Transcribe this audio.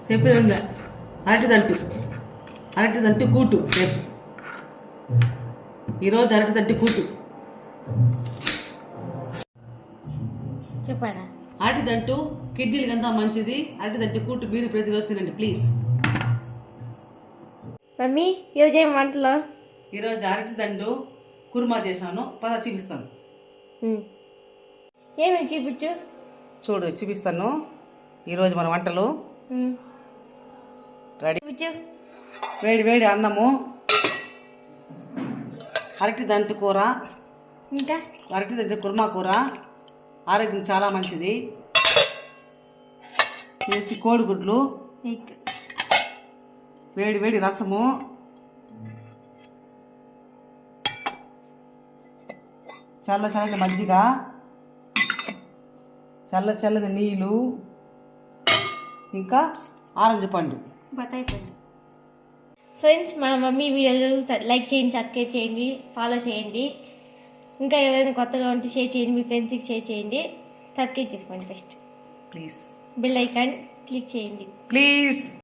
చెప్పేది అరటిదంటు కూటు రేపు ఈరోజు అరటిదంటు కూటు చెప్పాడా. అరటిదంటు కిడ్నీలకి అంతా మంచిది. అరటిదంటు కూటు మీరు ప్రతిరోజు తినండి ప్లీజ్. మమ్మీ ఈరోజు ఏం వంటలో? ఈరోజు అరటిదండు కుర్మా చేశాను. చూపిస్తాను. ఏమేమి చూపించు. చూపిస్తాను. ఈరోజు మన వంటలు రెడీ. వేడి వేడి అన్నము, అరటిదంటు కూర, ఇంకా అరటిదంటు కుర్మా కూర ఆరోగ్యం చాలా మంచిది. కోడిగుడ్లు, వేడి వేడి రసము, చల్లటి మజ్జిగ, చల్లని నీళ్ళు, ఇంకా ఆరెంజ్ పండు, బత్తాయి పండు. ఫ్రెండ్స్, మా మమ్మీ వీడియోలు లైక్ చేయండి, సబ్స్క్రైబ్ చేయండి, ఫాలో చేయండి. ఇంకా ఎవరైనా కొత్తగా ఉంటే షేర్ చేయండి, మీ ఫ్రెండ్స్కి షేర్ చేయండి. సబ్స్క్రైబ్ చేసుకోండి first. Please. Bell icon click చేయండి ప్లీజ్.